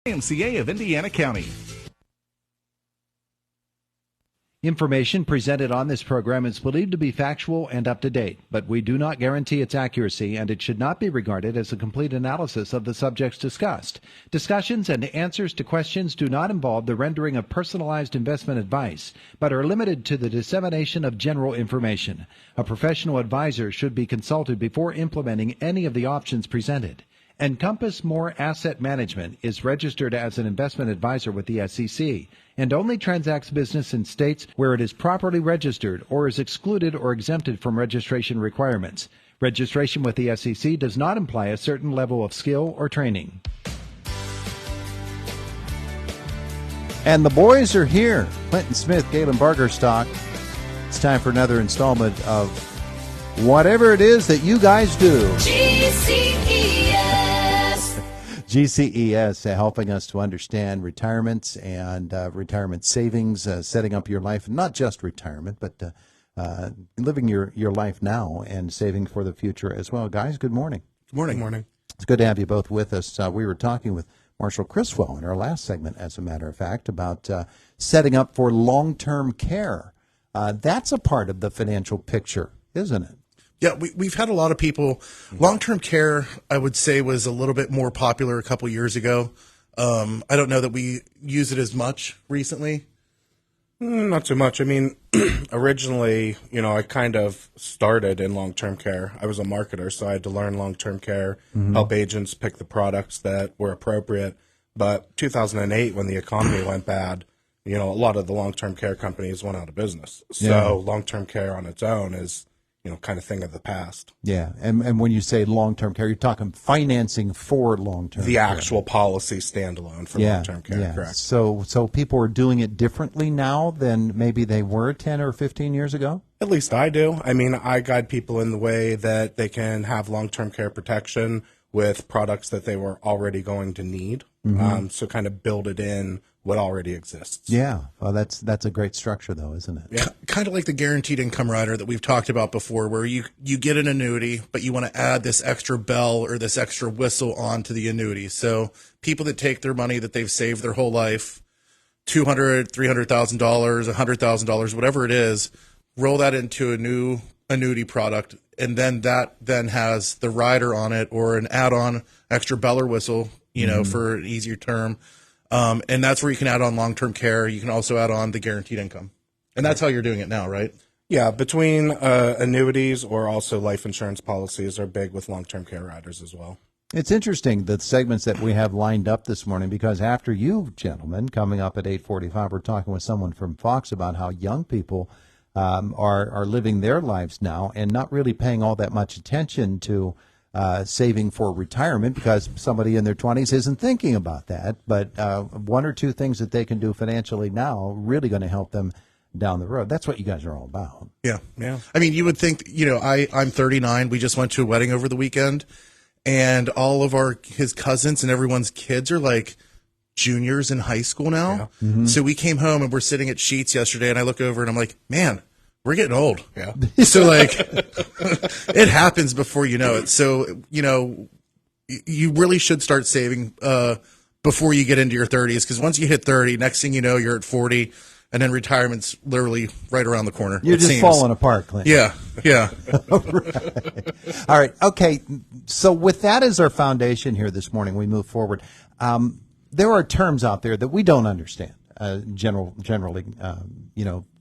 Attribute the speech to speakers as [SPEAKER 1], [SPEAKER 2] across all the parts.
[SPEAKER 1] YMCA of Indiana County.
[SPEAKER 2] Information presented on this program is believed to be factual and up to date, but we do not guarantee its accuracy, and it should not be regarded as a complete analysis of the subjects discussed. Discussions and answers to questions do not involve the rendering of personalized investment advice, but are limited to the dissemination of general information. A professional advisor should be consulted before implementing any of the options presented. Encompass More Asset Management is registered as an investment advisor with the SEC and only transacts business in states where it is properly registered or is excluded or exempted from registration requirements. Registration with the SEC does not imply a certain level of skill or training. And the boys are here. Clinton Smith, Galen, Bargerstock. It's time for another installment of whatever it is that you guys do.
[SPEAKER 3] GCES.
[SPEAKER 2] GCES, helping us to understand retirements and retirement savings, setting up your life, not just retirement, but living your life now and saving for the future as well. Guys, good morning.
[SPEAKER 4] Good morning. Good morning.
[SPEAKER 2] It's good to have you both with us. We were talking with Marshall Criswell in our last segment, as a matter of fact, about setting up for long-term care. That's a part of the financial picture, isn't it?
[SPEAKER 4] Yeah, we've had a lot of people. Long-term care, I would say, was a little bit more popular a couple years ago. I don't know that we use it as much recently.
[SPEAKER 5] Not too much. I mean, originally, I kind of started in long-term care. I was a marketer, so I had to learn long-term care, help agents pick the products that were appropriate. But 2008, when the economy went bad, a lot of the long-term care companies went out of business. So long-term care on its own is kind of thing of the past.
[SPEAKER 2] Yeah, and when you say long-term care, you're talking financing for long-term care.
[SPEAKER 5] The actual policy standalone for long-term care, correct.
[SPEAKER 2] So people are doing it differently now than maybe they were 10 or 15 years ago?
[SPEAKER 5] At least I do. I mean, I guide people in the way that they can have long-term care protection with products that they were already going to need. So kind of build it in what already exists.
[SPEAKER 2] Yeah, well, that's a great structure, though, isn't it?
[SPEAKER 4] Yeah, kind of like the guaranteed income rider that we've talked about before, where you get an annuity, but you want to add this extra bell or this extra whistle onto the annuity. So people that take their money that they've saved their whole life, $200,000, $300,000, $100,000, whatever it is, roll that into a new annuity product, and then that has the rider on it or an add-on extra bell or whistle, for an easier term. And that's where you can add on long-term care. You can also add on the guaranteed income. And that's how you're doing it now, right?
[SPEAKER 5] Yeah, between annuities or also life insurance policies are big with long-term care riders as well.
[SPEAKER 2] It's interesting, the segments that we have lined up this morning, because after you, gentlemen, coming up at 8:45, we're talking with someone from Fox about how young people are living their lives now and not really paying all that much attention to saving for retirement, because somebody in their 20s isn't thinking about that. But one or two things that they can do financially now really going to help them down the road. That's what you guys are all about.
[SPEAKER 4] Yeah. I mean, you would think, I'm 39. We just went to a wedding over the weekend, and all of his cousins and everyone's kids are like juniors in high school now. Yeah. So we came home and we're sitting at Sheets yesterday, and I look over and I'm like, man, we're getting old.
[SPEAKER 5] Yeah.
[SPEAKER 4] So it happens before you know it. So, you really should start saving before you get into your 30s, because once you hit 30, next thing you know, you're at 40, and then retirement's literally right around the corner.
[SPEAKER 2] You're just falling apart, Clint.
[SPEAKER 4] Yeah.
[SPEAKER 2] Right. All right. Okay. So with that as our foundation here this morning, we move forward. There are terms out there that we don't understand. Generally,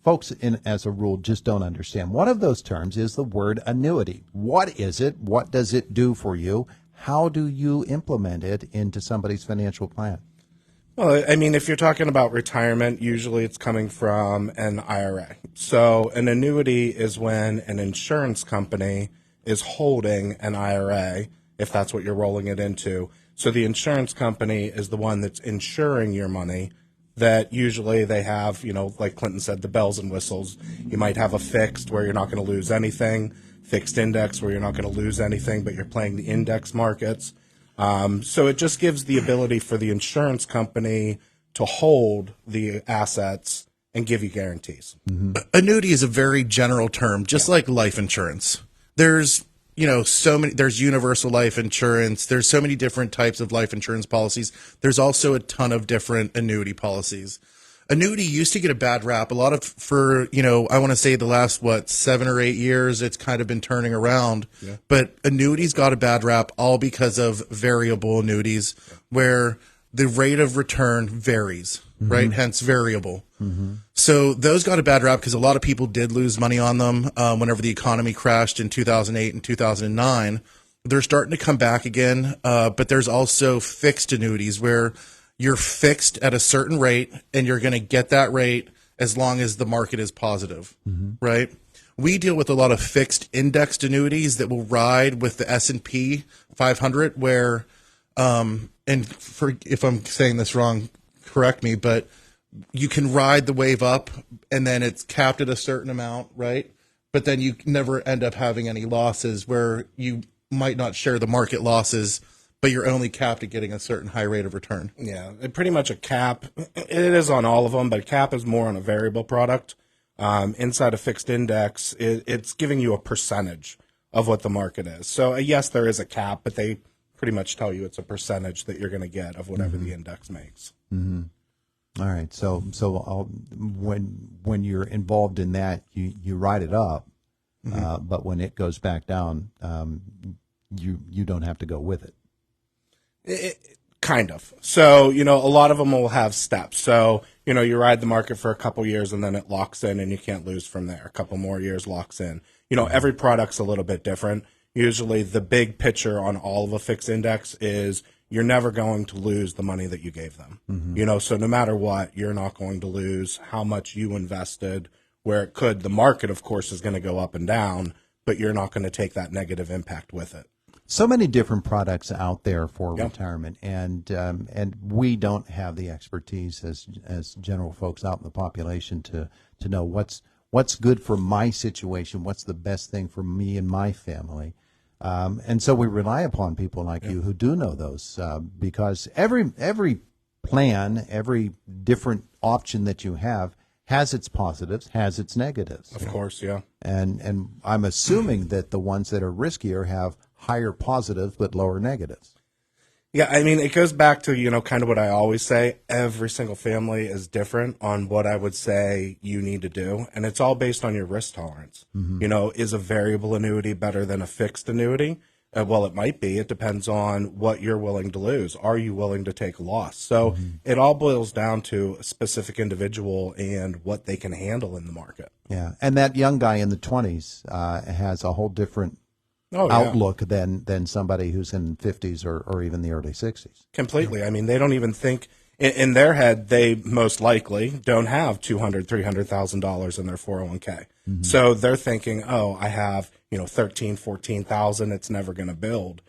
[SPEAKER 2] folks, as a rule, just don't understand. One of those terms is the word annuity. What is it? What does it do for you? How do you implement it into somebody's financial plan?
[SPEAKER 5] Well, I mean, if you're talking about retirement, usually it's coming from an IRA. So an annuity is when an insurance company is holding an IRA, if that's what you're rolling it into. So the insurance company is the one that's insuring your money. That usually they have, like Clinton said, the bells and whistles. You might have a fixed where you're not going to lose anything, fixed index where you're not going to lose anything, but you're playing the index markets. So it just gives the ability for the insurance company to hold the assets and give you guarantees.
[SPEAKER 4] Mm-hmm. Annuity is a very general term, just like life insurance. There's so many, there's universal life insurance. There's so many different types of life insurance policies. There's also a ton of different annuity policies. Annuity used to get a bad rap. I want to say the last, 7 or 8 years, it's kind of been turning around. Yeah. But annuities got a bad rap all because of variable annuities, where the rate of return varies, right? Hence variable. So those got a bad rap because a lot of people did lose money on them whenever the economy crashed in 2008 and 2009. They're starting to come back again, but there's also fixed annuities where you're fixed at a certain rate and you're going to get that rate as long as the market is positive, right? We deal with a lot of fixed indexed annuities that will ride with the S&P 500 where, if I'm saying this wrong, correct me, but you can ride the wave up and then it's capped at a certain amount, right? But then you never end up having any losses, where you might not share the market losses, but you're only capped at getting a certain high rate of return.
[SPEAKER 5] Yeah, pretty much a cap. It is on all of them, but cap is more on a variable product. Inside a fixed index, it's giving you a percentage of what the market is. So yes, there is a cap, but they pretty much tell you it's a percentage that you're going to get of whatever the index makes.
[SPEAKER 2] All right. So when you're involved in that, you write it up, but when it goes back down, you don't have to go with it.
[SPEAKER 5] Kind of. So, a lot of them will have steps. So, you ride the market for a couple years and then it locks in and you can't lose from there. A couple more years locks in. Every product's a little bit different. Usually the big picture on all of a fixed index is you're never going to lose the money that you gave them. So no matter what, you're not going to lose how much you invested, where it could. The market, of course, is going to go up and down, but you're not going to take that negative impact with it.
[SPEAKER 2] So many different products out there for retirement, and we don't have the expertise as general folks out in the population to know what's good for my situation, what's the best thing for me and my family, and so we rely upon people like you who do know those, because every plan, every different option that you have has its positives, has its negatives.
[SPEAKER 5] Of course, yeah.
[SPEAKER 2] And I'm assuming that the ones that are riskier have higher positives but lower negatives.
[SPEAKER 5] Yeah, I mean, it goes back to, kind of what I always say. Every single family is different on what I would say you need to do, and it's all based on your risk tolerance. Is a variable annuity better than a fixed annuity? Well, it might be. It depends on what you're willing to lose. Are you willing to take a loss? So it all boils down to a specific individual and what they can handle in the market.
[SPEAKER 2] Yeah, and that young guy in the 20s has a whole different outlook than somebody who's in 50s or even the early 60s.
[SPEAKER 5] Completely. I mean, they don't even think in their head. They most likely don't have $200,000-$300,000 in their 401k. So they're thinking, oh, I have 13,000-14,000. It's never going to build.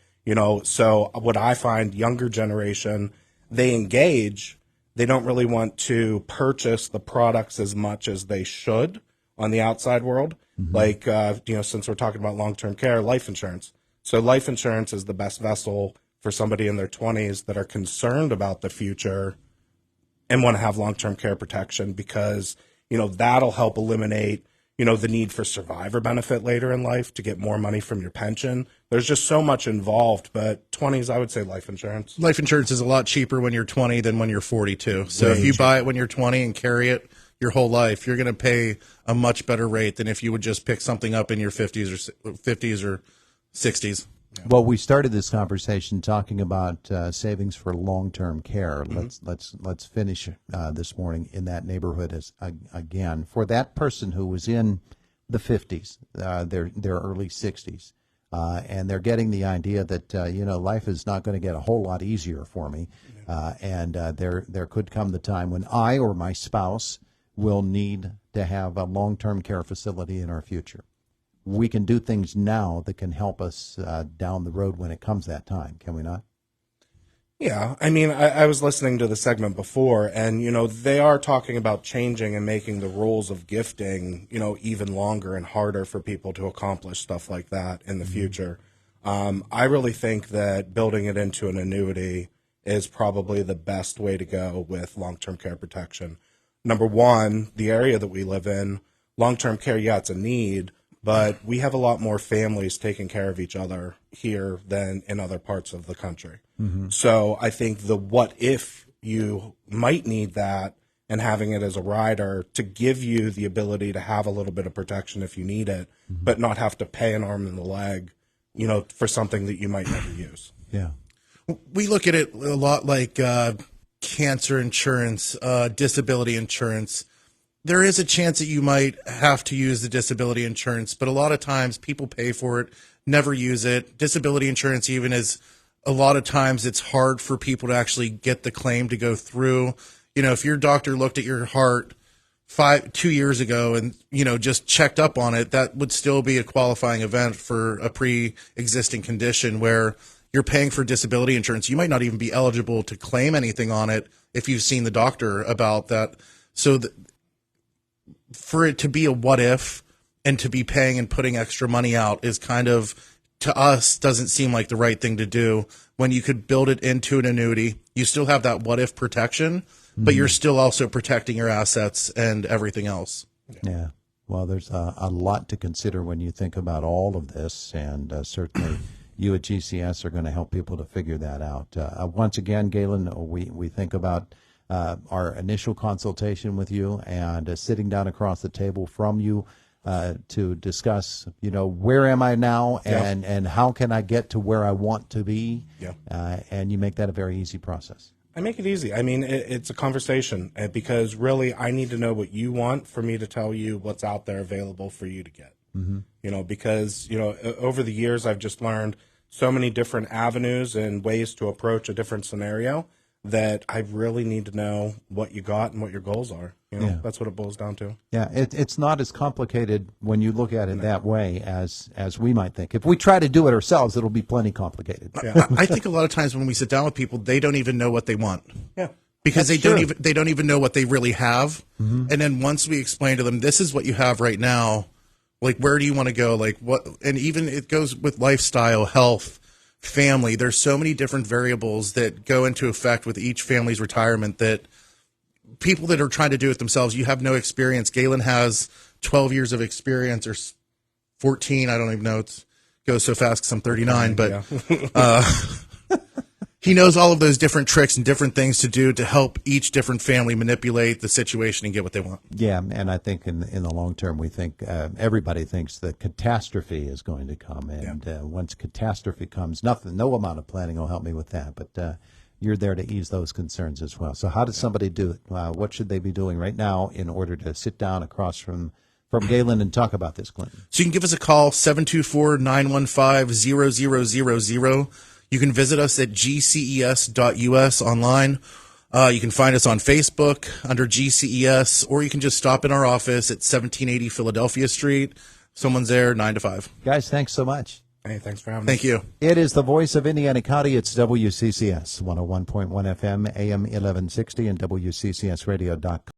[SPEAKER 5] So what I find, younger generation, they engage. They don't really want to purchase the products as much as they should on the outside world. Like, since we're talking about long-term care, life insurance. So life insurance is the best vessel for somebody in their 20s that are concerned about the future and want to have long-term care protection, because, that'll help eliminate, the need for survivor benefit later in life to get more money from your pension. There's just so much involved, but 20s, I would say life insurance.
[SPEAKER 4] Life insurance is a lot cheaper when you're 20 than when you're 42. So if you buy it when you're 20 and carry it your whole life, you're going to pay a much better rate than if you would just pick something up in your 50s or 60s.
[SPEAKER 2] Well, we started this conversation talking about savings for long-term care. Let's finish this morning in that neighborhood again. For that person who was in the 50s, their early 60s, and they're getting the idea that life is not going to get a whole lot easier for me, and there could come the time when I or my spouse will need to have a long-term care facility in our future. We can do things now that can help us down the road when it comes that time, can we not?
[SPEAKER 5] Yeah, I mean, I was listening to the segment before, and, they are talking about changing and making the rules of gifting, even longer and harder for people to accomplish stuff like that in the future. I really think that building it into an annuity is probably the best way to go with long-term care protection. Number one, the area that we live in, long-term care, yeah, it's a need, but we have a lot more families taking care of each other here than in other parts of the country. So I think the what if you might need that, and having it as a rider to give you the ability to have a little bit of protection if you need it, but not have to pay an arm and a leg, for something that you might never use.
[SPEAKER 2] Yeah.
[SPEAKER 4] We look at it a lot like cancer insurance, disability insurance. There is a chance that you might have to use the disability insurance, but a lot of times people pay for it, never use it. Disability insurance even is a lot of times it's hard for people to actually get the claim to go through. If your doctor looked at your heart 2 years ago and, just checked up on it, that would still be a qualifying event for a pre-existing condition where you're paying for disability insurance. You might not even be eligible to claim anything on it if you've seen the doctor about that. So for it to be a what if and to be paying and putting extra money out is kind of, to us, doesn't seem like the right thing to do when you could build it into an annuity. You still have that what if protection, but you're still also protecting your assets and everything else.
[SPEAKER 2] Yeah. Well, there's a lot to consider when you think about all of this, and certainly you at GCES are going to help people to figure that out. Once again, Galen, we think about our initial consultation with you and sitting down across the table from you to discuss, where am I now and how can I get to where I want to be? Yeah. And you make that a very easy process.
[SPEAKER 5] I make it easy. I mean, it's a conversation because really I need to know what you want for me to tell you what's out there available for you to get. Because, over the years I've just learned so many different avenues and ways to approach a different scenario that I really need to know what you got and what your goals are. That's what it boils down to.
[SPEAKER 2] Yeah, it's not as complicated when you look at it that way as we might think. If we try to do it ourselves, it'll be plenty complicated.
[SPEAKER 4] Yeah. I think a lot of times when we sit down with people, they don't even know what they want.
[SPEAKER 5] Yeah.
[SPEAKER 4] Because they don't even know what they really have. And then once we explain to them, this is what you have right now, like where do you want to go? Like what, and even it goes with lifestyle, health, family. There's so many different variables that go into effect with each family's retirement that people that are trying to do it themselves, you have no experience. Galen has 12 years of experience, or 14. I don't even know. It goes so fast because I'm 39, but he knows all of those different tricks and different things to do to help each different family manipulate the situation and get what they want.
[SPEAKER 2] Yeah, and I think in the long term, we think everybody thinks that catastrophe is going to come, and once catastrophe comes, no amount of planning will help me with that. But you're there to ease those concerns as well. So how does somebody do it? What should they be doing right now in order to sit down across from Galen and talk about this, Clinton?
[SPEAKER 4] So you can give us a call, 724-915-0000. You can visit us at gces.us online. You can find us on Facebook under GCES, or you can just stop in our office at 1780 Philadelphia Street. Someone's there 9 to 5.
[SPEAKER 2] Guys, thanks so much.
[SPEAKER 5] Hey, thanks for having me.
[SPEAKER 4] Thank you.
[SPEAKER 2] It is the voice of Indiana County. It's WCCS 101.1 FM, AM 1160, and WCCSradio.com.